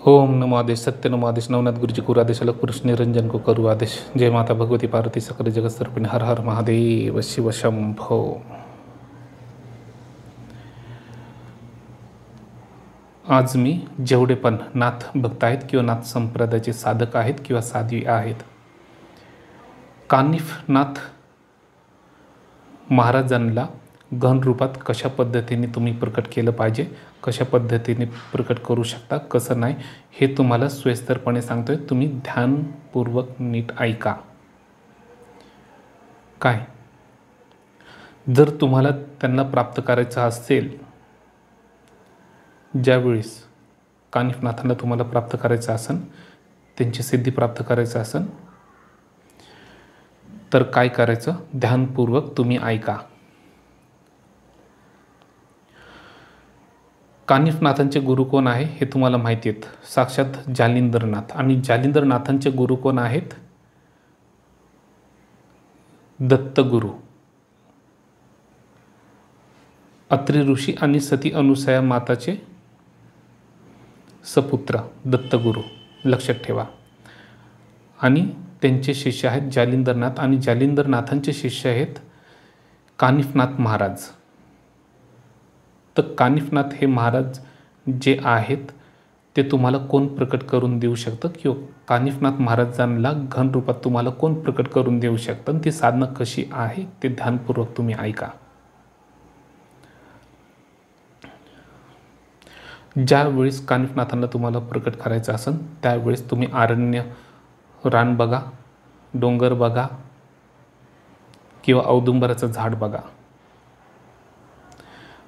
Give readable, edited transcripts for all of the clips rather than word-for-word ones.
ओम नमो आदेश सत्य नमो आदेश नवनाथ गुरुजी कुरु आदेश अलग पुरुष निरंजन को करू आदेश जय माता भगवती पार्वती सकल जगत सर्पिणी हर हर महादेव शिव शंभो। आज मी जेवढे पण नाथ भक्त आहेत किंवा नाथ संप्रदायाचे साधक आहेत किंवा साध्वी आहेत, कानिफनाथ महाराजांना घन रूपात कशा पद्धतीने तुम्ही प्रकट केलं पाहिजे, कशा पद्धतीने प्रकट करू शकता, कसं नाही हे तुम्हाला सविस्तरपणे सांगतोय। तुम्ही ध्यानपूर्वक नीट ऐका। काय जर तुम्हाला त्यांना प्राप्त करायचं असेल, ज्यावेळेस कानिफनाथांना तुम्हाला प्राप्त करायचं असेल, त्यांची सिद्धी प्राप्त करायचं असेल, तर काय करायचं, ध्यानपूर्वक तुम्ही ऐका। कानिफनाथांचे गुरु कोण आहे हे तुम्हाला माहिती आहेत, साक्षात जालिंदरनाथ। आणि जालिंदरनाथांचे गुरु कोण आहेत, दत्तगुरु। अत्रि ऋषी आणि सती अनुसया माताचे सपुत्र दत्तगुरु, लक्षात ठेवा। आणि त्यांचे शिष्य आहेत जालिंदरनाथ, आणि जालिंदरनाथांचे शिष्य आहेत कानिफनाथ महाराज। तर कानिफनाथ हे महाराज जे आहेत ते तुम्हाला कोण प्रकट करून देऊ शकतं, किंवा कानिफनाथ महाराजांना घन रूपात तुम्हाला कोण प्रकट करून देऊ शकतं, ती साधना कशी आहे ते ध्यानपूर्वक तुम्ही ऐका। ज्यावेळेस कानिफनाथांना तुम्हाला प्रकट करायचं असेल, त्यावेळेस तुम्ही अरण्य रान बघा, डोंगर बघा, किंवा औदुंबराचं झाड बघा।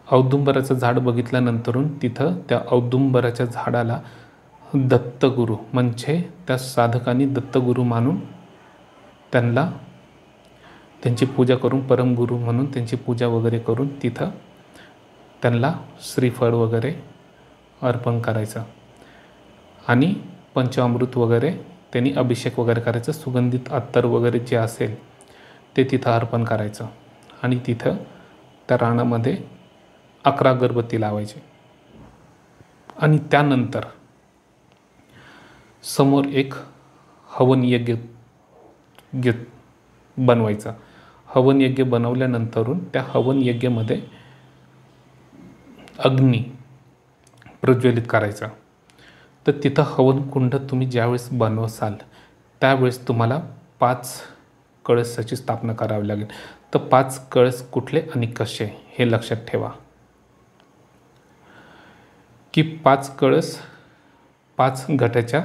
औदुंबराचं झाड बघितल्यानंतरून तिथं त्या औदुंबराच्या झाडाला दत्तगुरु म्हणजे त्या साधकांनी दत्तगुरु मानून त्यांना त्यांची पूजा करून, परमगुरु म्हणून त्यांची पूजा वगैरे करून तिथं त्यांना श्रीफळ वगैरे अर्पण करायचं, आणि पंचामृत वगैरे त्यांनी अभिषेक वगैरे करायचं, सुगंधित अत्तर वगैरे जे असेल ते तिथं अर्पण करायचं, आणि तिथं त्या रानामध्ये 11 अगरबत्ती लावायचे। आणि त्यानंतर समोर एक हवन यज्ञ बनवायचा। हवन यज्ञ बनवल्यानंतरून त्या हवन यज्ञामध्ये अग्नी प्रज्वलित करायचा। तर तिथं हवन कुंड तुम्ही ज्यावेळेस बनवसाल त्यावेळेस तुम्हाला 5 कळसाची स्थापना करावी लागेल। तर 5 कळस कुठले आणि कसे हे लक्षात ठेवा, की 5 कळस 5 घटाच्या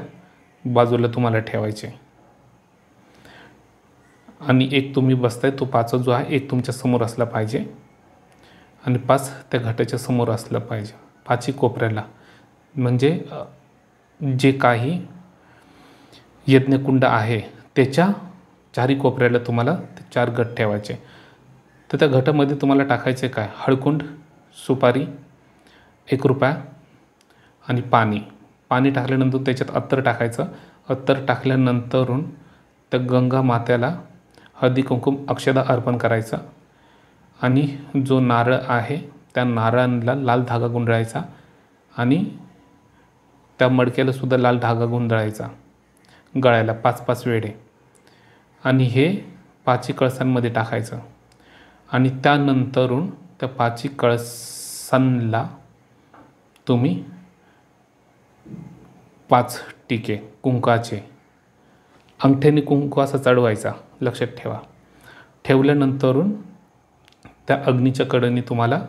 बाजूला तुम्हाला ठेवायचे, आणि एक तुम्ही बसताय तो 5 जो आहे एक तुमच्या समोर असला पाहिजे, आणि 5 त्या घटाच्या समोर असलं पाहिजे, 5 कोपऱ्याला। म्हणजे जे काही यज्ञकुंड आहे त्याच्या 4 कोपऱ्याला तुम्हाला 4 घट ठेवायचे। तर त्या घटामध्ये तुम्हाला टाकायचे काय, हळकुंड, सुपारी, 1 रुपया आणि पाणी। पाणी टाकल्यानंतर त्याच्यात अत्तर टाकायचं। अत्तर टाकल्यानंतरून त्या गंगा मात्याला हळदी कुंकुम अक्षदा अर्पण करायचं, आणि जो नारळ आहे त्या नारळाला लाल धागा गुंडाळायचा, आणि त्या मडक्याला सुद्धा लाल धागा गुंडाळायचा गळ्याला 5-5 वेळे, आणि हे 5 कळसांमध्ये टाकायचं। आणि त्यानंतरून त्या 5 कळसांना तुम्ही 5 टिके कुंकाचे अंगठ्याने कुंकू असा चढवायचा, लक्षात ठेवा। ठेवल्यानंतरून त्या अग्नीच्या कडेने तुम्हाला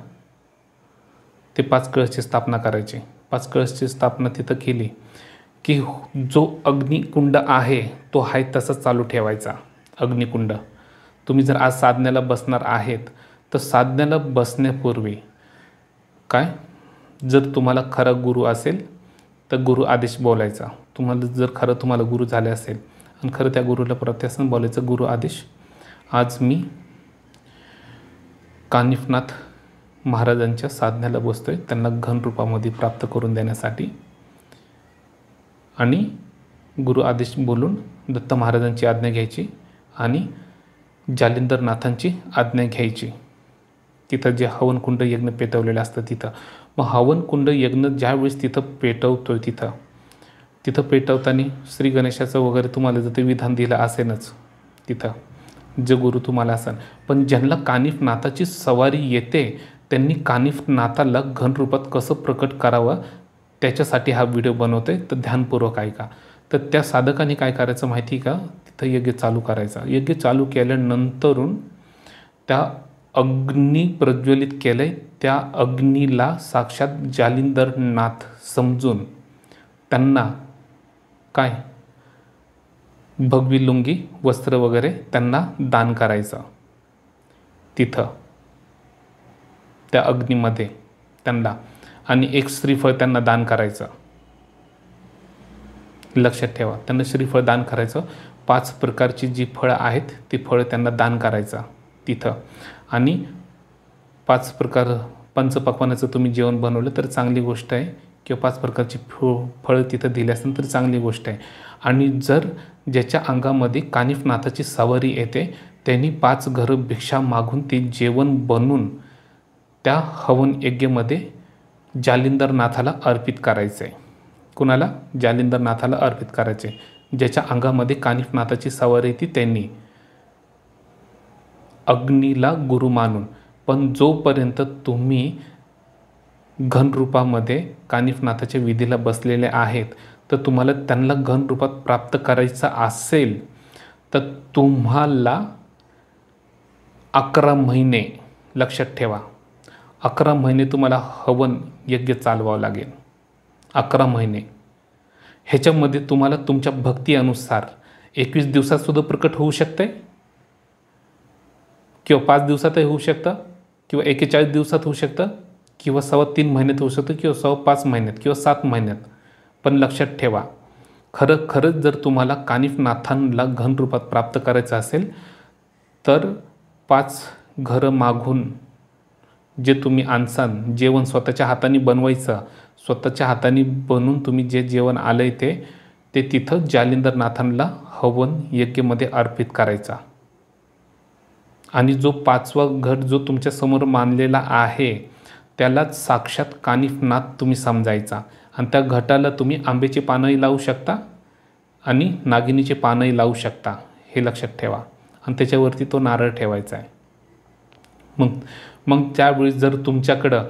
ते 5 कळसची स्थापना करायची। 5 कळसची स्थापना तिथं केली की जो अग्निकुंड आहे तो आहे तसाच चालू ठेवायचा। अग्निकुंड तुम्ही जर आज साधनेला बसणार आहेत तर साधनेला बसण्यापूर्वी काय, जर तुम्हाला खरा गुरु असेल तर गुरु आदेश बोलायचा। तुम्हाला जर खरं तुम्हाला गुरु झाले असेल आणि खरं त्या गुरुला प्रत्यक्षात बोलायचं, गुरु आदेश, आज मी कानिफनाथ महाराजांच्या साधनेला बसतोय, त्यांना घन रूपामध्ये प्राप्त करून देण्यासाठी। आणि गुरु आदेश बोलून दत्त महाराजांची आज्ञा घ्यायची आणि जालिंदरनाथांची आज्ञा घ्यायची। तिथं जे हवनकुंड यज्ञ पेटवलेलं असतं तिथं, मग हवनकुंड यज्ञ ज्यावेळेस तिथं पेटवतोय तिथं तिथं पेटवताना श्री गणेशाचं वगैरे तुम्हाला जर ते विधान दिलं असेलच तिथं जे गुरु तुम्हाला असेल, पण ज्यांना कानिफनाथाची सवारी येते त्यांनी कानिफनाथाला घनरूपात कसं प्रकट करावं त्याच्यासाठी हा व्हिडिओ बनवतोय, तर ध्यानपूर्वक ऐका. तर त्या साधकाने काय करायचं माहिती का, तिथं यज्ञ चालू करायचा. यज्ञ चालू केल्यानंतरून त्या अग्नी प्रज्वलित केले, त्या अग्नीला साक्षात जालिंदरनाथ समजून त्यांना काय भगवी लुंगी वस्त्र वगैरे त्यांना दान करायचं. तिथं त्या अग्नीमध्ये त्यांना, आणि एक श्रीफळ त्यांना दान करायचं. लक्षात ठेवा, त्यांना श्रीफळ दान करायचं. 5 प्रकारची जी फळं आहेत ती फळं त्यांना दान करायचं तिथं. आणि 5 प्रकार पंचपक्वानाचं तुम्ही जेवण बनवलं तर चांगली गोष्ट आहे, किंवा 5 प्रकारची फळं तिथं दिली असेल तर चांगली गोष्ट आहे. आणि जर ज्याच्या अंगामध्ये कानिफनाथाची सवारी येते त्यांनी 5 घरं भिक्षा मागून ते जेवण बनवून त्या हवन यज्ञमध्ये जालिंदरनाथाला अर्पित करायचं आहे. कुणाला? जालिंदरनाथाला अर्पित करायचे. ज्याच्या अंगामध्ये कानिफनाथाची सवारी येते त्यांनी अग्नीला गुरु मानून. पण जोपर्यंत तुम्ही घनरूपामध्ये कानिफनाथाच्या विधीला बसलेले आहेत, तर तुम्हाला त्यांना घनरूपात प्राप्त करायचं असेल तर तुम्हाला 11 महिने, लक्षात ठेवा, 11 महिने तुम्हाला हवन यज्ञ चालवावं लागेल. 11 महिने. ह्याच्यामध्ये तुम्हाला तुमच्या भक्ती अनुसार 21 दिवसात सुद्धा प्रकट होऊ शकते, किंवा 5 दिवसातही होऊ शकतं, किंवा 41 दिवसात होऊ शकतं, किंवा 3.25 महिन्यात होऊ शकतं, किंवा 5.25 महिन्यात, किंवा 7 महिन्यात. पण लक्षात ठेवा, खरंच जर तुम्हाला कानिफनाथांना घनरूपात प्राप्त करायचं असेल तर 5 घरं मागून जे तुम्ही आणसाल, जेवण स्वतःच्या हाताने बनवायचं. स्वतःच्या हाताने बनवून तुम्ही जे जेवण आलंय ते तिथं जालिंदरनाथांना हवन यज्ञमध्ये अर्पित करायचा. आणि जो 5वा घट जो तुमच्या समोर मानलेला आहे त्यालाच साक्षात कानिफनाथ तुम्ही समजायचा. आणि त्या घटाला तुम्ही आंब्याची पानंही लावू शकता आणि नागिनीचे पानंही लावू शकता, हे लक्षात ठेवा. आणि त्याच्यावरती तो नारळ ठेवायचा आहे. मग त्यावेळी जर तुमच्याकडं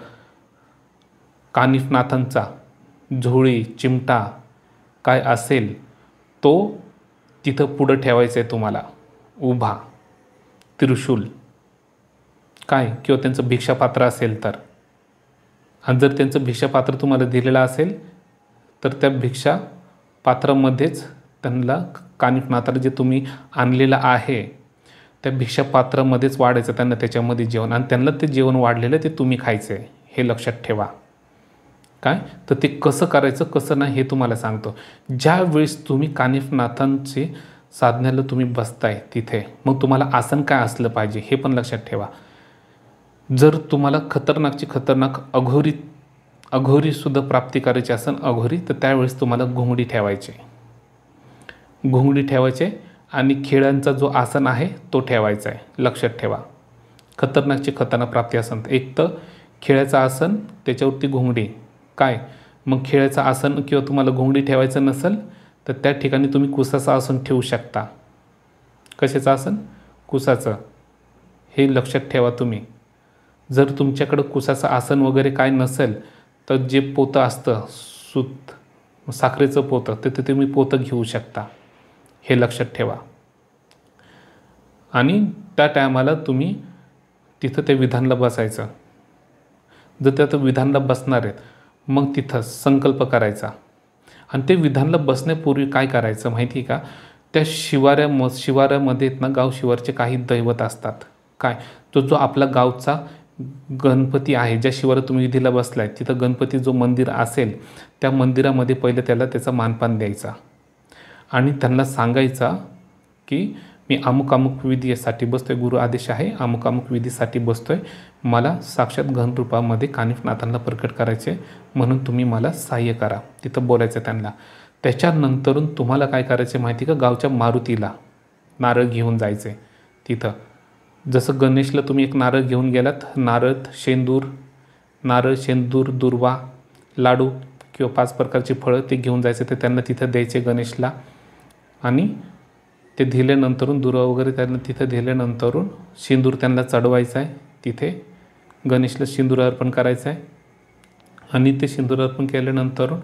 कानिफनाथांचा झोळी चिमटा काय असेल तो तिथं पुढं ठेवायचं आहे तुम्हाला उभा, त्रिशूल काय, किंवा त्यांचं भिक्षापात्र असेल तर. आणि जर त्यांचं भिक्षापात्र तुम्हाला दिलेलं असेल तर त्या भिक्षा पात्रामध्येच त्यांना कानिफनाथाला जे तुम्ही आणलेलं आहे त्या भिक्षापात्रामध्येच वाढायचं त्यांना त्याच्यामध्ये जेवण. आणि त्यांना ते जेवण वाढलेलं ते तुम्ही खायचं आहे, हे लक्षात ठेवा. काय तर ते कसं करायचं कसं नाही हे तुम्हाला सांगतो. ज्या वेळेस तुम्ही कानिफनाथांचे साधण्याला तुम्ही बसताय तिथे, मग तुम्हाला आसन काय असलं पाहिजे हे पण लक्षात ठेवा. जर तुम्हाला खतरनाकची खतरनाक अघोरीसुद्धा प्राप्ती करायची असेल अघोरी, तर त्यावेळेस तुम्हाला घोंगडी ठेवायचे आणि खेळांचा जो आसन आहे तो ठेवायचा आहे, लक्षात ठेवा. खतरनाकची खतरनाक प्राप्ती असेल एक तर खेळाचं आसन त्याच्यावरती घोंगडी काय. मग खेळाचं आसन किंवा तुम्हाला घोंगडी ठेवायचं नसेल तर त्या ठिकाणी तुम्ही कुसाचं आसन ठेवू शकता. कशाचं आसन? कुसाचं. हे लक्षात ठेवा तुम्ही. जर तुमच्याकडं कुसाचं आसन वगैरे काय नसेल तर जे पोतं असतं साखरेचं पोतं ते तुम्ही पोतं घेऊ शकता, हे लक्षात ठेवा. आणि त्या टायमाला तुम्ही तिथं त्या विधानला बसायचं. जर त्या विधानला बसणार आहेत मग तिथं संकल्प करायचा. आणि ते विधानला बसण्यापूर्वी काय करायचं माहिती आहे का, त्या शिवाऱ्यामध्ये ना गाव शिवारचे काही दैवत असतात. काय तो जो आपला गावचा गणपती आहे, ज्या शिवारात तुम्ही विधीला बसलाय तिथं गणपती जो मंदिर असेल त्या मंदिरामध्ये पहिले त्याचा मानपान द्यायचा. आणि त्यांना सांगायचा की मी अमुक विधीसाठी बसतोय, गुरु आदेश आहे अमुक विधीसाठी बसतोय, मला साक्षात घनरूपामध्ये कानिफनाथांना प्रकट करायचे म्हणून तुम्ही मला सहाय्य करा. तिथं बोलायचं त्यांना. त्याच्यानंतरून तुम्हाला काय करायचं माहिती का, गावच्या मारुतीला नारळ घेऊन जायचे. तिथं जसं गणेशला तुम्ही एक नारळ घेऊन गेलात, नारळ शेंदूर दुर्वा लाडू किंवा 5 प्रकारची फळं ते घेऊन जायचे, ते त्यांना तिथं द्यायचे गणेशला. आणि ते दिल्यानंतरून दुर्वा वगैरे त्यांना तिथं दिल्यानंतरून सिंदूर त्यांना चढवायचा आहे, तिथे गणेशला सिंदूर अर्पण करायचं आहे. आणि ते सिंदूर अर्पण केल्यानंतर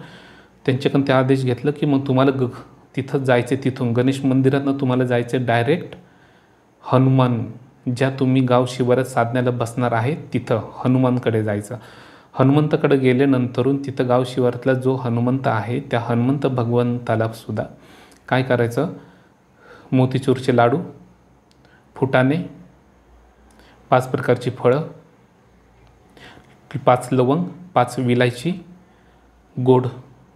त्यांच्याकडून ते आदेश घेतलं की मग तुम्हाला तिथं जायचं, तिथून गणेश मंदिरातनं तुम्हाला जायचं डायरेक्ट हनुमान, ज्या तुम्ही गाव शिवारात साधण्याला बसणार आहे तिथं हनुमानकडे जायचं. हनुमंताकडे गेल्यानंतरून तिथं गाव शिवारातला जो हनुमंत आहे त्या हनुमंत भगवंताला सुद्धा काय करायचं, मोतीचूरचे लाडू, फुटाणे, 5 प्रकारची फळं, 5 लवंग, 5 विलायची, गोड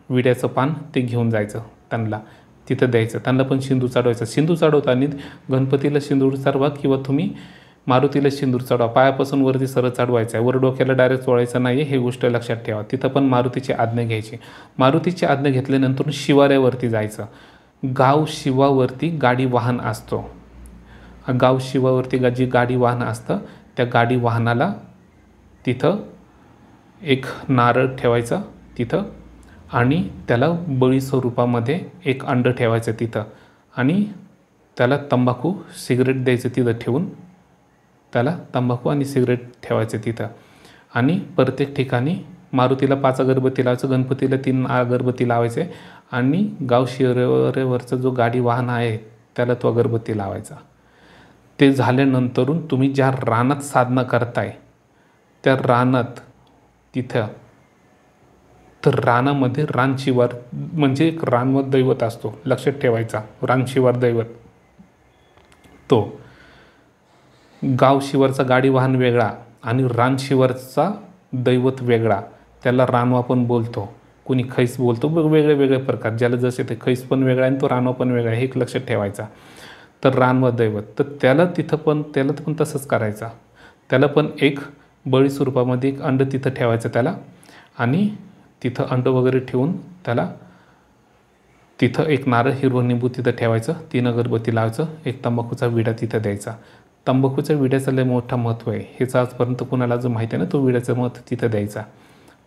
विड्याचं पान ते घेऊन जायचं, त्यांना तिथं द्यायचं. त्यांना पण सिंदूर चढवायचं. सिंदूर चढवताना गणपतीला सिंदूर चढवा किंवा तुम्ही मारुतीला सिंदूर चढवा, पायापासून वरती सरळ चढवायचं आहे, वर डोक्याला डायरेक्ट चोळायचं नाही, हे गोष्ट लक्षात ठेवा. तिथं पण मारुतीची आज्ञा घ्यायची. मारुतीची आज्ञा घेतल्यानंतर शिवाऱ्यावरती जायचं. गाव शिवावरती गाडी वाहन असतो. गाव शिवावरती जी गाडी वाहन असतं त्या गाडी वाहनाला तिथं एक नारळ ठेवायचा तिथं, आणि त्याला बळी स्वरूपामध्ये एक अंड ठेवायचं तिथं, आणि त्याला तंबाखू सिगरेट द्यायचं तिथं ठेवून, त्याला तंबाखू आणि सिगरेट ठेवायचं तिथं. आणि प्रत्येक ठिकाणी मारुतीला 5 अगरबत्ती लावायचं, गणपतीला 3 अगरबत्ती लावायचे, आणि गाव शिवाऱ्यावरचा जो गाडी वाहन आहे त्याला तो अगरबत्ती लावायचा. ते झाल्यानंतरून तुम्ही ज्या रानात साधना करताय त्या रानात तिथं, तर रानामध्ये रानशिवार म्हणजे एक रानवत दैवत असतो, लक्षात ठेवायचा. रानशिवार दैवत तो गाव शिवारचा गाडी वाहन वेगळा आणि रानशिवारचा दैवत वेगळा, त्याला रानवा पण बोलतो, कोणी खैस बोलतो, वेगळे वेगळे प्रकार, ज्याला जसे ते खैस पण वेगळा आहे तो रानवा पण वेगळा आहे, हे एक लक्षात ठेवायचा. तर रानवा दैवत, तर त्याला पण तसंच करायचा. त्याला पण एक बळी स्वरूपामध्ये एक अंड तिथं ठेवायचं त्याला, आणि तिथं अंड वगैरे ठेवून त्याला तिथं एक नारळ, हिरवं निंबू तिथं ठेवायचं, 3 अगरबत्ती लावायचं, एक तंबाखूचा विडा तिथं द्यायचा. तंबाखूच्या विड्याचं लय मोठं महत्त्व आहे, हेच आजपर्यंत कुणाला जो माहिती आहे ना, तो विड्याचं महत्त्व तिथं द्यायचा.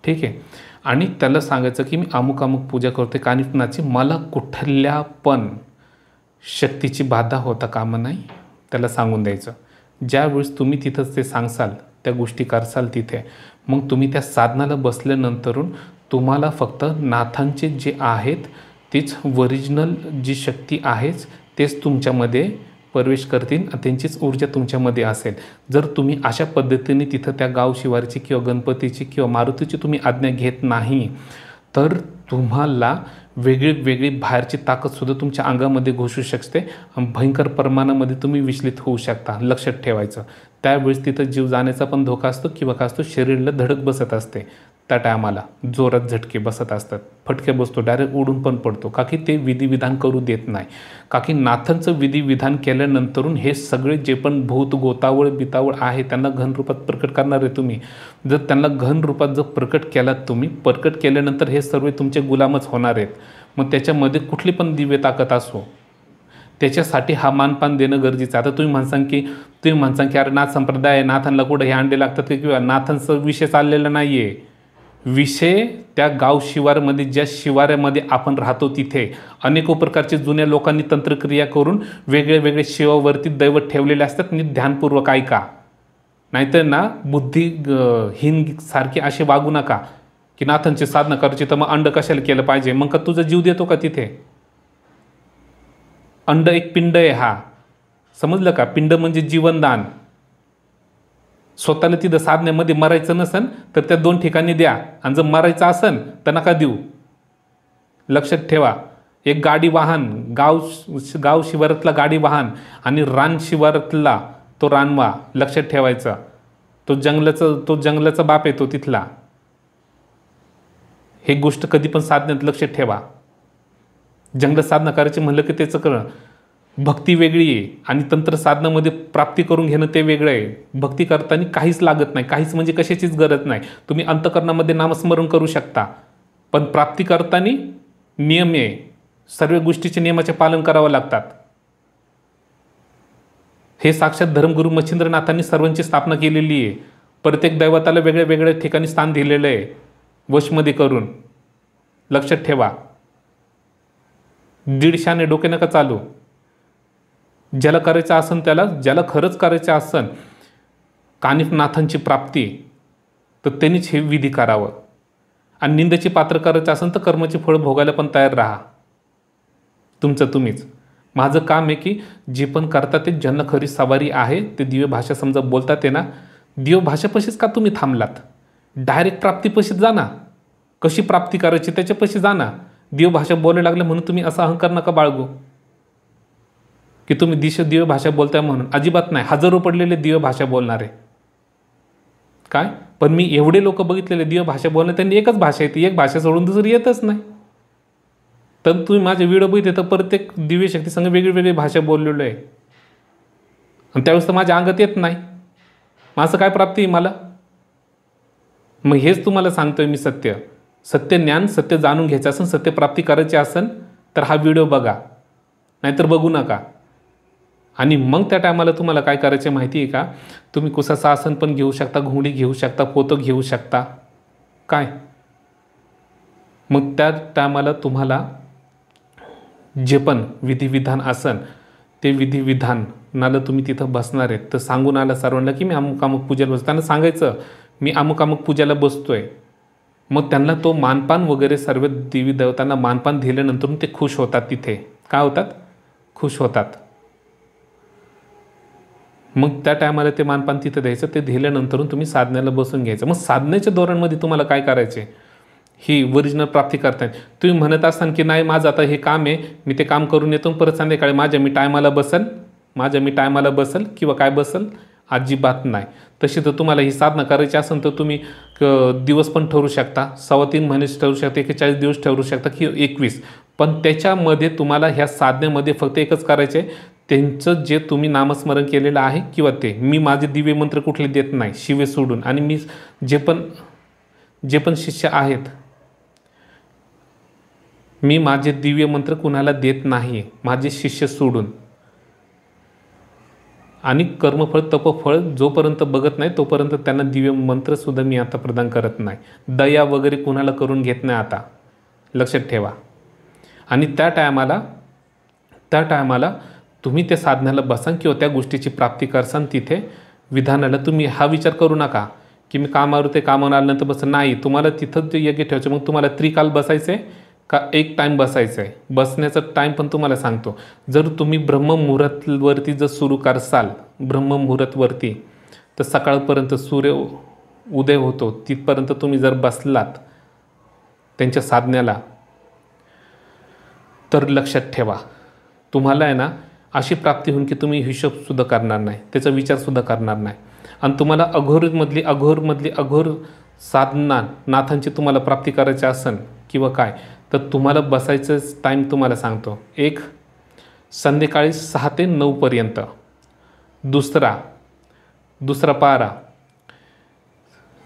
ठीक आहे. आणि त्याला सांगायचं की मी अमुक अमुक पूजा करते कानिफनाची, मला कुठल्या पण शक्तीची बाधा होता कामा नाही, त्याला सांगून द्यायचं. ज्यावेळेस तुम्ही तिथंच ते सांगसाल, त्या गोष्टी करसाल तिथे, मग तुम्ही त्या साधनाला बसल्यानंतरून तुम्हाला फक्त नाथांचे जे आहेत तीच ओरिजिनल जी शक्ती आहेच तेच तुमच्यामध्ये प्रवेश करतील, त्यांचीच ऊर्जा तुमच्यामध्ये असेल. जर तुम्ही अशा पद्धतीने तिथं त्या गाव शिवारीची किंवा गणपतीची किंवा मारुतीची तुम्ही आज्ञा घेत नाही, तर तुम्हाला वेगळी बाहेरची ताकदसुद्धा तुमच्या अंगामध्ये घुसू शकते, भयंकर प्रमाणामध्ये तुम्ही विचलित होऊ शकता. लक्षात ठेवायचं. त्यावेळेस तिथं जीव जाण्याचा पण धोका असतो किंवा काय असतो, शरीराला धडक बसत असते, त्या टायमाला जोरात झटके बसत असतात, फटके बसतो, डायरेक्ट उडून पण पडतो, का की ते विधिविधान करू देत नाही. का की नाथांचं विधिविधान केल्यानंतरून हे सगळे जे पण भूत गोतावळ बितावळ आहे त्यांना घनरूपात प्रकट करणार आहे तुम्ही. जर त्यांना घनरूपात जर प्रकट केलात तुम्ही, प्रकट केल्यानंतर हे सर्व तुमचे गुलामच होणार आहेत. मग त्याच्यामध्ये कुठली पण दिव्य ताकद असो, त्याच्यासाठी हा मानपान देणं गरजेचं. आता तुम्ही म्हणसान की अरे नाथ संप्रदाय आहे, नाथांना कुठं हे अंडे लागतात किंवा नाथांचा विषय चाललेला नाही आहे. विषय त्या गाव शिवारमध्ये, ज्या शिवाऱ्यामध्ये आपण राहतो तिथे अनेको प्रकारचे जुन्या लोकांनी तंत्रक्रिया करून वेगळे शिवावरती दैवत ठेवलेले असतात. नीट ध्यानपूर्वक ऐका, नाहीतर ना बुद्धिहीन सारखे असे वागू नका की नाथांची साधना करायची तर मग अंड कशाला केलं पाहिजे. मग का तुझा जीव देतो का तिथे? अंड एक पिंड आहे, हा समजलं का? पिंड म्हणजे जीवनदान. स्वतःला तिथं साधण्यामध्ये मरायचं नसन तर त्या 2 ठिकाणी द्या, आणि जर मरायचं असन तर नका देऊ. लक्षात ठेवा. एक गाडी वाहन, गाव शिवारातला गाडी वाहन आणि रान शिवारातला तो रानवा, लक्षात ठेवायचा. तो जंगलाचा बाप आहे तो तिथला. हे गोष्ट कधी पण साधण्यात लक्षात ठेवा. जंगलात साधना करायची म्हणलं की त्याचं भक्ती वेगळी आहे आणि तंत्र साधनामध्ये प्राप्ती करून घेणं ते वेगळं आहे. भक्ती करताना काहीच लागत नाही, काहीच म्हणजे कशाचीच गरज नाही. तुम्ही अंतःकरणामध्ये नामस्मरण करू शकता, पण प्राप्ती करताना नियम आहे, सर्व गोष्टीचे नियमाचे पालन करावं लागतात. हे साक्षात धर्मगुरू मच्छिंद्रनाथांनी सर्वांची स्थापना केलेली आहे. प्रत्येक दैवताला वेगळ्या ठिकाणी स्थान दिलेलं आहे वशमध्ये करून. लक्षात ठेवा. 150 डोके नका चालू. ज्याला करायचं असन त्याला, ज्याला खरंच करायचं असन कानिफनाथांची प्राप्ती, तर त्यांनीच हे विधी करावं. आणि निंदेची पात्र करायचं असेल तर कर्माची फळ भोगायला पण तयार राहा. तुमचं तुम्हीच. माझं काम आहे की जे पण करता ते ज्यांना खरी सवारी आहे ते दिव्य भाषा समजा बोलतात ते ना, दिव्य भाषेपाशीच का तुम्ही थांबलात? डायरेक्ट प्राप्तीपाशीच जा ना. कशी प्राप्ती करायची त्याच्यापाशी जा ना. दिव्य भाषा बोलायला लागलं म्हणून तुम्ही असा अहंकार नका बाळगू की तुम्ही दिव्य भाषा बोलताय म्हणून. अजिबात नाही. हजारो पडलेले दिव्य भाषा बोलणारे काय, पण मी एवढे लोक बघितलेले दिव्य भाषा बोलणे, त्यांनी एकच भाषा येते, एक भाषा सोडून दुसरी येतच नाही. तर तुम्ही माझे व्हिडिओ बघितले तर प्रत्येक दिव्य शक्ती संग वेगळी वेगळी भाषा बोललेलो आहे. आणि त्यावेळेस तर माझ्या अंगात येत नाही. मग असं काय प्राप्ती आहे मला? मग हेच तुम्हाला सांगतोय मी. सत्य ज्ञान, सत्य जाणून घ्यायचं असेल, सत्य प्राप्ती करायची असेल तर हा व्हिडिओ बघा, नाहीतर बघू नका. आणि मग त्या टायमाला तुम्हाला काय करायचं माहिती आहे का? तुम्ही कुसाचं आसन पण घेऊ शकता, घोंगडी घेऊ शकता, पोतं घेऊ शकता काय. मग त्या टायमाला तुम्हाला जे पण विधिविधान असन ते विधिविधानाला तुम्ही तिथं बसणार आहेत. तर सांगून आला सर्वांना की मी अमुक अमुक पूजेला बसतो. त्यांना सांगायचं मी अमुक अमुक पूजेला बसतोय. मग त्यांना तो मानपान वगैरे सर्व देवी देवतांना मानपान दिल्यानंतर ते खुश होतात. तिथे काय होतात? खुश होतात. मग त्या टायमाला ते मानपान तिथं द्यायचं. ते दिल्यानंतर तुम्ही साधनेला बसून घ्यायचं. मग साधनेच्या धोरणमध्ये तुम्हाला काय करायचे? ही ओरिजिनल प्राप्ती करताय. तुम्ही म्हणत असाल की नाही माझं आता हे काम आहे, मी ते काम करून येतो परत संध्याकाळी मी टायमाला बसल किंवा काय बसल, अजिबात नाही. तशी तर तुम्हाला ही साधना करायची असेल तर तुम्ही दिवस पण ठरवू शकता, 3.25 महिने ठरवू शकता, 41 दिवस ठरवू शकता की 21. पण त्याच्यामध्ये तुम्हाला ह्या साधनेमध्ये फक्त एकच करायचे, त्यांचं जे तुम्ही नामस्मरण केलेलं आहे किंवा ते मी माझे दिव्य मंत्र कुठले देत नाही शिवे सोडून. आणि मी जे पण शिष्य आहेत, मी माझे दिव्य मंत्र कुणाला देत नाही माझे शिष्य सोडून. आणि कर्मफळ तपफळ जोपर्यंत बघत नाही तोपर्यंत त्यांना दिव्य मंत्रसुद्धा मी आता प्रदान करत नाही. दया वगैरे कुणाला करून घेत नाही आता, लक्षात ठेवा. आणि त्या टायमाला तुम्ही त्या साधनाला बसान किंवा त्या गोष्टीची प्राप्ती करसान. तिथे विधानाला तुम्ही हा विचार करू नका की मी कामावर आल्यानंतर बसन. नाही, तुम्हाला तिथं जे यज्ञ ठेवायचं. मग तुम्हाला त्रिकाल बसायचं आहे का एक टाईम बसायचं आहे? बसण्याचा टाईम पण तुम्हाला सांगतो. जर तुम्ही ब्रह्ममुहूर्तवरती जर सुरू करसाल, ब्रह्ममुहूर्तवरती, तर सकाळपर्यंत सूर्य उदय होतो तिथपर्यंत तुम्ही जर बसलात त्यांच्या साधण्याला, तर लक्षात ठेवा तुम्हाला आहे ना अशी प्राप्ती होऊन की तुम्ही हिशोबसुद्धा करणार नाही, त्याचा विचारसुद्धा करणार नाही. आणि तुम्हाला अघोरमधली अघोर साधना नाथांची तुम्हाला प्राप्ती करायची असेल किंवा काय, तर तुम्हाला बसायचं टाईम तुम्हाला सांगतो. एक, संध्याकाळी 6 ते 9 पर्यंत. दुसरा पारा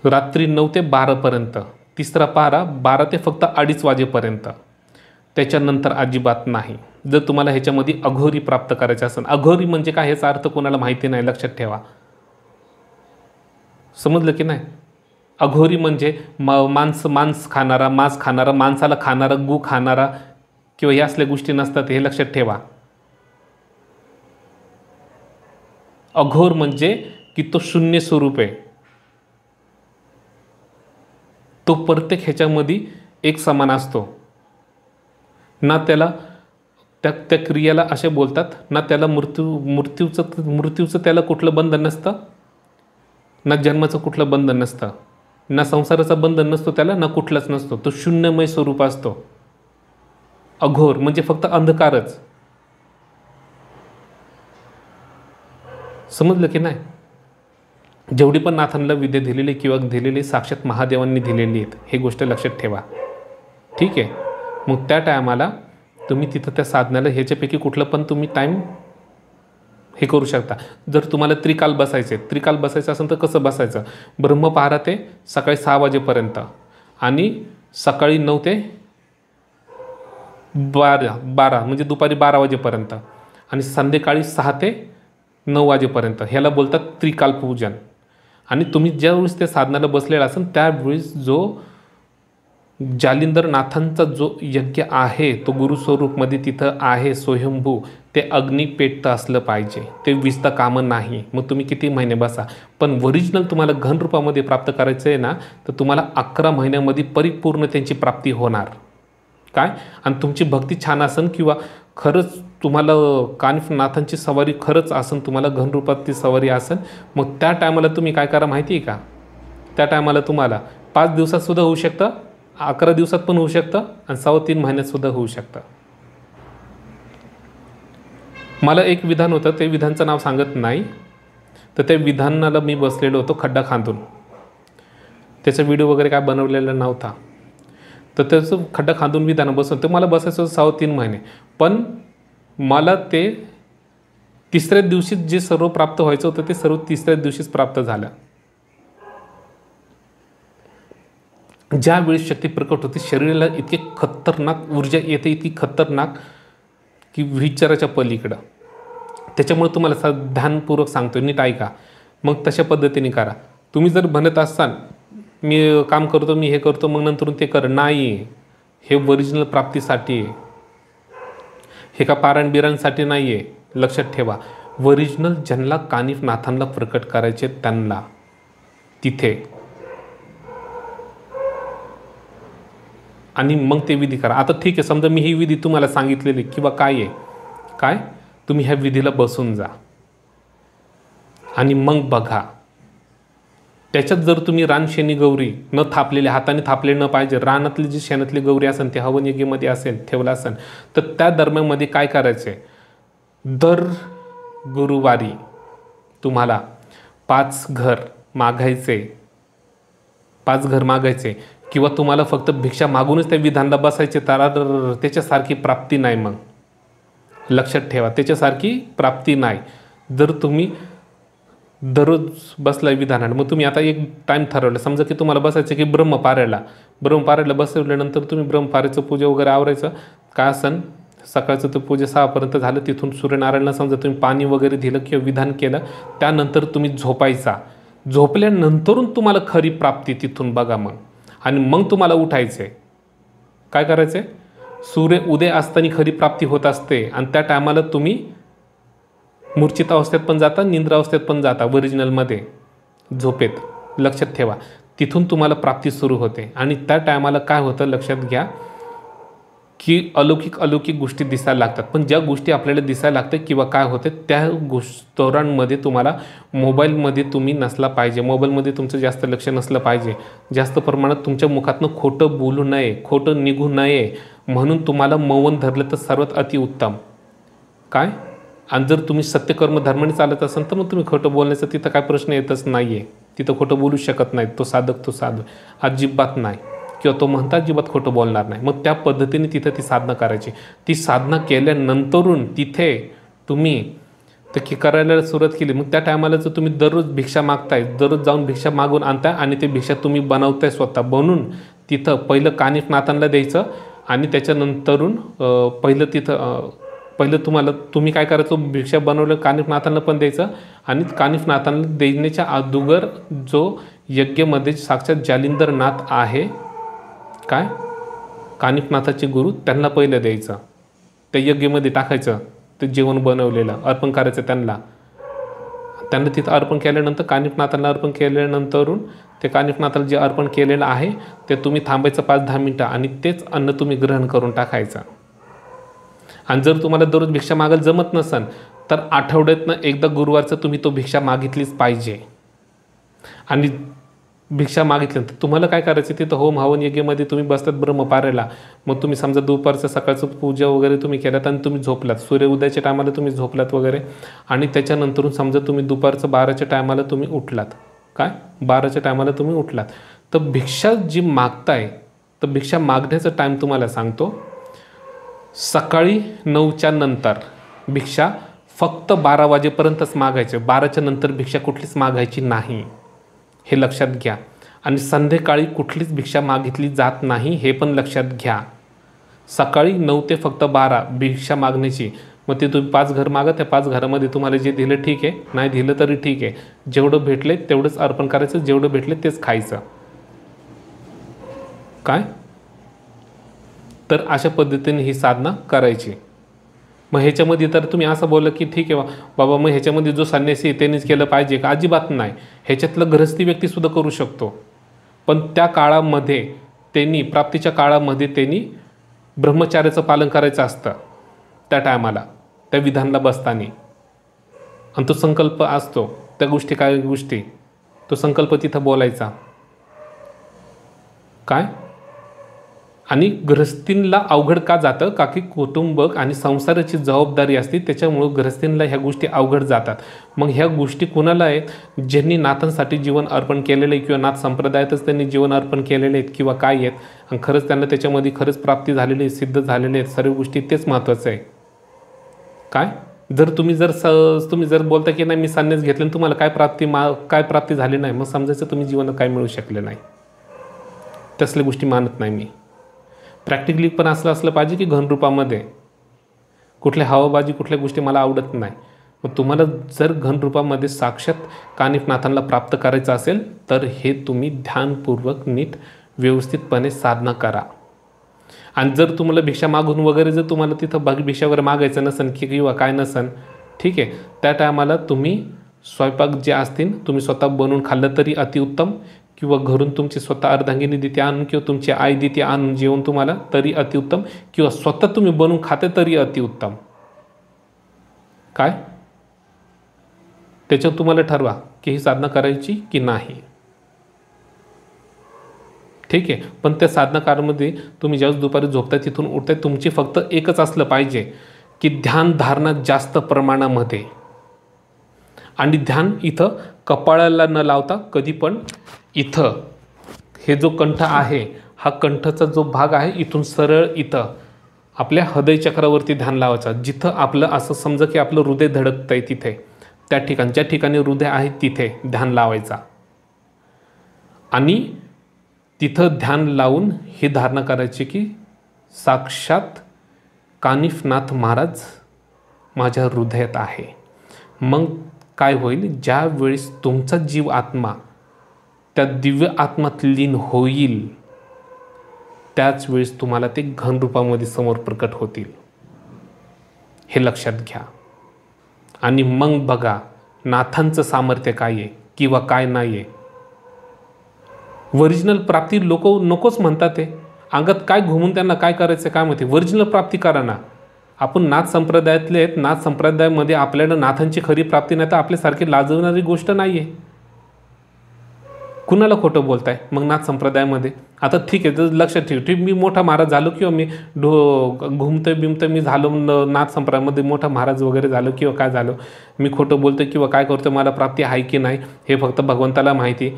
रात्री 9 ते 12 पर्यंत. तिसरा पारा 12 ते फक्त 2:30 वाजेपर्यंत. त्याच्यानंतर अजिबात नाही. जर तुम्हाला ह्याच्यामध्ये अघोरी प्राप्त करायचं असेल, अघोरी म्हणजे काय ह्याचा अर्थ कोणाला माहिती नाही, लक्षात ठेवा. समजलं की नाही? अघोरी म्हणजे मांस खाणारा, माणसाला खाणारा, गू खाणारा किंवा या असल्या गोष्टी नसतात, हे लक्षात ठेवा. अघोर म्हणजे की तो शून्य स्वरूप आहे. तो प्रत्येक ह्याच्यामध्ये एक समान असतो ना. त्याला त्या क्रियाला असे बोलतात ना, त्याला मृत्यूचं त्याला कुठलं बंधन नसतं, ना जन्माचं कुठलं बंधन नसतं, ना संसाराचं बंधन नसतो त्याला, ना कुठलाच नसतो. तो शून्यमय स्वरूप असतो. अघोर म्हणजे फक्त अंधकारच. समजलं की नाही? जेवढी पण नाथांना विद्या दिलेली किंवा दिलेली साक्षात महादेवांनी दिलेली आहेत, हे गोष्ट लक्षात ठेवा. ठीक आहे? मग त्या टायमाला तुम्ही तिथं त्या साधनाला ह्याच्यापैकी कुठलं पण तुम्ही टाईम हे करू शकता. जर तुम्हाला त्रिकाल बसायचं असेल तर कसं बसायचं? ब्रह्मपहारा ते सकाळी 6 वाजेपर्यंत आणि सकाळी 9 ते 12 म्हणजे दुपारी 12 वाजेपर्यंत आणि संध्याकाळी 6 ते 9 वाजेपर्यंत. ह्याला बोलतात त्रिकाल पूजन. आणि तुम्ही ज्यावेळेस त्या साधनाला बसलेला असेल त्यावेळेस जो जालिंदर नाथांचा जो यज्ञ आहे तो गुरुस्वरूपमध्ये तिथं आहे स्वयंभू, ते अग्नी पेटतं असलं पाहिजे, ते विजता कामं नाही. मग तुम्ही किती महिने बसा, पण ओरिजिनल तुम्हाला घनरूपामध्ये प्राप्त करायचं आहे ना, तर तुम्हाला 11 महिन्यामध्ये परिपूर्ण त्यांची प्राप्ती होणार. काय, आणि तुमची भक्ती छान असेल किंवा खरंच तुम्हाला कानिफनाथांची सवारी खरंच असेल, तुम्हाला घनरूपात ती सवारी असेल, मग त्या टायमाला तुम्ही काय करा माहिती आहे का, त्या टायमाला तुम्हाला 5 दिवसातसुद्धा होऊ शकतं, 11 दिवसात पण होऊ शकतं, आणि 3.25 महिन्यातसुद्धा होऊ शकतं. मला एक विधान होतं, ते विधानचं नाव सांगत नाही, तर त्या विधानाला मी बसलेलो होतो खड्डा खांदून. त्याचा व्हिडिओ वगैरे काय बनवलेला नव्हता, तर त्याचं खड्डा खांदून विधान बसवलं. तर मला बसायचं 3.25 महिने, पण मला ते 3ऱ्या दिवशीच जे सर्व प्राप्त व्हायचं होतं ते सर्व 3ऱ्या दिवशीच प्राप्त झालं. ज्यावेळी शक्ती प्रकट होते, शरीराला इतके खतरनाक ऊर्जा येते, इतकी खतरनाक की विचाराच्या पलीकडं. त्याच्यामुळे तुम्हाला ध्यानपूर्वक सांगतो, नीट ऐका, मग तशा पद्धतीने करा. तुम्ही जर म्हणत असाल मी काम करतो, मी हे करतो, मग नंतर ते कर, नाही, हे ओरिजिनल प्राप्तीसाठी आहे, हे का पारायण बिराणसाठी नाही आहे. लक्षात ठेवा, ओरिजिनल ज्यांना कानिफनाथांना प्रकट करायचे त्यांना तिथे, आणि मग ते विधी करा. आता ठीक आहे, समजा मी ही विधी तुम्हाला सांगितलेली किंवा काय आहे, काय तुम्ही ह्या विधीला बसून जा आणि मग बघा. त्याच्यात जर तुम्ही रानशेणी गौरी न थापलेले, हाताने थापले न पाहिजे, रानातली जी शेणातली गौरी असेल ते हवन यज्ञामध्ये असेल ठेवलं असेल, तर त्या दरम्यानमध्ये काय करायचे, दर गुरुवारी तुम्हाला 5 घर मागायचे, 5 घर मागायचे, किंवा तुम्हाला फक्त भिक्षा मागूनच त्या विधानला बसायचे, तर त्याच्यासारखी प्राप्ती नाही. मग लक्षात ठेवा, त्याच्यासारखी प्राप्ती नाही. जर तुम्ही दररोज बसलाय विधानाला, मग तुम्ही आता एक टाईम ठरवलं, समजा की तुम्हाला बसायचं की ब्रह्मपाऱ्याला बसवल्यानंतर तुम्ही ब्रह्मपाऱ्याचं पूजा वगैरे आवरायचं. काय असन सकाळचं तर पूजा 6पर्यंत झालं, तिथून सूर्यनारायणला समजा तुम्ही पाणी वगैरे दिलं किंवा विधान केलं, त्यानंतर तुम्ही झोपायचा. झोपल्यानंतरून तुम्हाला खरी प्राप्ती तिथून बघा मग, आणि मग तुम्हाला उठायचं आहे. काय करायचं आहे, सूर्य उदय असताना खरी प्राप्ती होत असते, आणि त्या टायमाला तुम्ही मूर्छित अवस्थेत पण जाता, निंद्रा अवस्थेत पण जाता, ओरिजिनलमध्ये झोपेत. लक्षात ठेवा, तिथून तुम्हाला प्राप्ती सुरू होते. आणि त्या टायमाला काय होतं लक्षात घ्या, की अलौकिक गोष्टी दिसायला लागतात. पण ज्या गोष्टी आपल्याला दिसायला लागतात किंवा काय होते, त्या दौरांमध्ये तुम्हाला मोबाईलमध्ये तुम्ही नसला पाहिजे, मोबाईलमध्ये तुमचं जास्त लक्ष नसलं पाहिजे, जास्त प्रमाणात तुमच्या मुखातनं खोटं बोलू नये, खोटं निघू नये, म्हणून तुम्हाला मौन धरलं तर सर्वात अतिउत्तम. काय, आणि जर तुम्ही सत्यकर्म धर्माने चालत असाल तर मग तुम्ही खोटं बोलण्याचा तिथं काय प्रश्न येतच नाही आहे. तिथं खोटं बोलू शकत नाही, तो साधू अजिबात नाही, किंवा तो म्हणता अजिबात खोटं बोलणार नाही. मग त्या पद्धतीने तिथं ती साधना करायची. ती साधना केल्यानंतरून तिथे तुम्ही तर करायला सुरुवात केली. मग त्या टायमाला जर तुम्ही दररोज भिक्षा मागताय, दररोज जाऊन भिक्षा मागून आणताय, आणि ते भिक्षा तुम्ही बनवताय स्वतः, बनवून तिथं पहिलं कानिफनाथांना द्यायचं, आणि त्याच्यानंतरून पहिलं तुम्ही काय करायचं, भिक्षा बनवलं कानिफनाथांना पण द्यायचं, आणि कानिफनाथांना देण्याच्या अगोदर जो यज्ञमध्ये साक्षात जालिंदर नाथ आहे, काय कानिफनाथाचे गुरु, त्यांना पहिलं द्यायचं, त्या यज्ञामध्ये टाकायचं, ते जेवण बनवलेलं अर्पण करायचं त्यांना तिथं अर्पण केल्यानंतर, कानिफनाथांना अर्पण केल्यानंतरून ते कानिफनाथाला जे अर्पण केलेलं आहे ते तुम्ही थांबायचं 5-10 मिनटं, आणि तेच अन्न तुम्ही ग्रहण करून टाकायचं. आणि जर तुम्हाला दररोज भिक्षा मागायला जमत नसेल तर आठवड्यातनं एकदा गुरुवारचं तुम्ही तो भिक्षा मागितलीच पाहिजे. आणि भिक्षा मागितल्यानंतर तुम्हाला काय करायचं, तिथं होम हवन यज्ञामध्ये तुम्ही बसतात ब्रह्मपाऱ्याला. मग तुम्ही समजा दुपारचं सकाळचं पूजा वगैरे तुम्ही केलात आणि तुम्ही झोपलात, सूर्य उदयाच्या टायमाला तुम्ही झोपलात वगैरे, आणि त्याच्यानंतरून समजा तुम्ही दुपारचं 12च्या टायमाला तुम्ही उठलात, काय 12च्या टायमाला तुम्ही उठलात, तर भिक्षा जी मागताय, तर भिक्षा मागण्याचा टाईम तुम्हाला सांगतो, सकाळी 9च्या नंतर भिक्षा फक्त 12 वाजेपर्यंतच मागायचे, 12च्या नंतर भिक्षा कुठलीच मागायची नाही, हे लक्षात घ्या. आणि संध्याकाळी कुठलीच भिक्षा मागितली जात नाही, हे पण लक्षात घ्या. सकाळी 9 ते फक्त 12 भिक्षा मागण्याची. मग ते तुम्ही 5 घर मागा, त्या 5 घरामध्ये तुम्हाला जे दिलं ठीक आहे, नाही दिलं तरी ठीक आहे, जेवढं भेटले तेवढंच अर्पण करायचं, जेवढं भेटले तेच खायचं. काय तर अशा पद्धतीने ही साधना करायची. मग ह्याच्यामध्ये तर तुम्ही असं बोललं की ठीक आहे बाबा, मग ह्याच्यामध्ये जो संन्यासी आहे त्यांनीच केलं पाहिजे का? अजिबात नाही. ह्याच्यातलं गृहस्थी व्यक्तीसुद्धा करू शकतो. पण त्या काळामध्ये त्यांनी, प्राप्तीच्या काळामध्ये त्यांनी ब्रह्मचार्याचं पालन करायचं असतं त्या टायमाला, त्या विधानला बसताना. आणि तो संकल्प असतो, त्या गोष्टी काय गोष्टी, तो संकल्प तिथं बोलायचा काय. आणि गृहस्थींना अवघड का जातं? का की कुटुंबक आणि संसाराची जबाबदारी असते, त्याच्यामुळं गृहस्थींना ह्या गोष्टी अवघड जातात. मग ह्या गोष्टी कुणाला आहेत? ज्यांनी नाथांसाठी जीवन अर्पण केलेलं आहे किंवा नाथ संप्रदायातच त्यांनी जीवन अर्पण केलेले आहेत किंवा काय आहेत, आणि खरंच त्यांना त्याच्यामध्ये खरंच प्राप्ती झालेली आहे, सिद्ध झालेले आहेत सर्व गोष्टी, तेच महत्त्वाचं आहे काय. तुम्ही जर बोलता की नाही मी संन्यास घेतले आणि तुम्हाला काय प्राप्ती झाली नाही, मग समजायचं तुम्ही जीवनात काय मिळू शकले नाही. तसल्या गोष्टी मानत नाही मी. प्रॅक्टिकली पण असलं पाहिजे की घनरूपामध्ये. कुठल्या हवाबाजी कुठल्या गोष्टी मला आवडत नाही. मग तुम्हाला जर घनरूपामध्ये साक्षात कानिफनाथांना प्राप्त करायचं असेल तर हे तुम्ही ध्यानपूर्वक नीट व्यवस्थितपणे साधना करा. आणि जर तुम्हाला भिक्षा मागून वगैरे जर तुम्हाला तिथं भिक्षा वगैरे मागायचं नसेल किंवा काय नसेल, ठीक आहे, त्या टायमाला तुम्ही स्वयंपाक जे असतील तुम्ही स्वतः बनवून खाल्लं तरी अतिउत्तम, किंवा घरून तुमची स्वतः अर्धांगिनी देते आणून किंवा तुमची आई देते आणून जेवण तुम्हाला तरी अतिउत्तम, किंवा स्वतः तुम्ही बनवून खाते तरी अतिउत्तम काय. त्याच्यावर तुम्हाला ठरवा की ही साधना करायची की नाही. ठीक आहे. पण त्या साधना काळामध्ये तुम्ही ज्यावेळेस दुपारी झोपताय तिथून उठताय, तुमची फक्त एकच असलं पाहिजे की ध्यान धारणा जास्त प्रमाणामध्ये. आणि ध्यान इथं कपाळाला न लावता कधी पण इथं हे जो कंठ आहे, हा कंठाचा जो भाग आहे इथून सरळ इथं आपल्या हृदय चक्रावरती ध्यान लावायचा. जिथं आपलं असं समजा की आपलं हृदय धडकतं आहे तिथे, त्या ठिकाणी ज्या ठिकाणी हृदय आहे तिथे ध्यान लावायचा. आणि तिथं ध्यान लावून ही धारणा करायची की साक्षात कानिफनाथ महाराज माझ्या हृदयात आहे. मग काय होईल? ज्या वेळेस तुमचा जीव आत्मा त्या दिव्य आत्मात लीन होईल, त्याच वेळेस तुम्हाला ते घनरूपामध्ये समोर प्रकट होतील. हे लक्षात घ्या. आणि मग बघा नाथांचं सामर्थ्य काय आहे किंवा काय नाही आहे. ओरिजिनल प्राप्ती लोक नकोच म्हणतात. ते अंगात काय घुमून त्यांना काय करायचं काय माहिती. ओरिजिनल प्राप्ती करा ना. आपण नाथ संप्रदायातले आहेत. नाथ संप्रदायामध्ये आपल्याला नाथांची खरी प्राप्ती नाही तर आपल्यासारखी लाजवणारी गोष्ट नाही आहे. कुणाला खोटं बोलताय मग नाथ संप्रदायामध्ये? आता ठीक आहे, तर लक्षात ठेव, ठीक मी मोठा महाराज झालो किंवा मी घुमतोय मी झालो नाथ संप्रदायामध्ये मोठा महाराज वगैरे झालो किंवा काय झालो, मी खोटं बोलतो किंवा काय करतो, मला प्राप्ती आहे की नाही हे फक्त भगवंताला माहिती.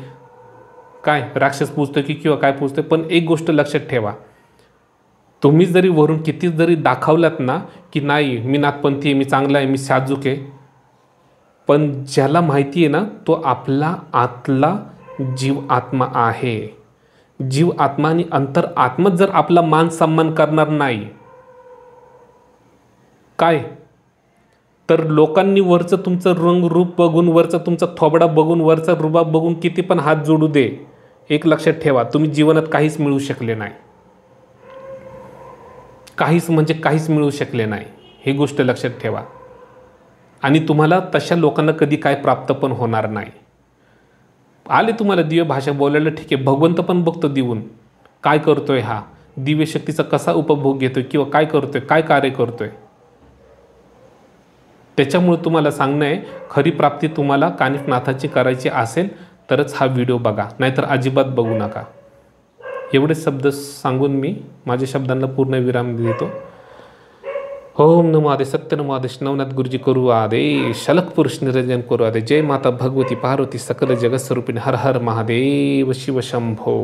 काय राक्षस पूजतो की किंवा काय पूजतो. पण एक गोष्ट लक्षात ठेवा, तुम्ही जरी वरून किती जरी दाखवलात ना की नाही मी नाथपंथी आहे, मी चांगला आहे, मी साजूक आहे, पण ज्याला माहिती आहे ना तो आपला आतला जीव आत्मा आहे. जीव आत्मा आणि अंतर आत्मा जर आपला मान सन्मान करणार नाही काय, तर लोकांनी वरचं तुमचं रंग रूप बघून, वरचा तुमचा थोबडा बघून, वरचा रुबाब बघून किती पण हात जोडू दे, एक लक्षात ठेवा, तुम्ही जीवनात काहीच मिळवू शकले नाही. काहीच म्हणजे काहीच मिळवू शकले नाही, ही गोष्ट लक्षात ठेवा. आणि तुम्हाला तशा लोकांना कधी काय प्राप्त पण होणार नाही. आले तुम्हाला दिव्य भाषा बोलायला, ठीक आहे, भगवंत पण बघतो देऊन काय करतोय, हा दिव्य शक्तीचा कसा उपभोग घेतोय किंवा काय करतोय, काय कार्य करतोय. त्याच्यामुळे तुम्हाला सांगणं आहे, खरी प्राप्ती तुम्हाला कानिफनाथाची करायची असेल तरच हा व्हिडिओ बघा, नाहीतर अजिबात बघू नका. एवढे शब्द सांगून मी माझ्या शब्दांना पूर्ण विराम देतो. ओम नमो आदे, सत्य नमो आदेश, नवनाथ गुरुजी करू आदेश, शलक पुरुष निरंजन करू आदेश. जय माता भगवती पार्वती सकल जगत स्वरूपिणी. हर हर महादेव, शिव शंभो.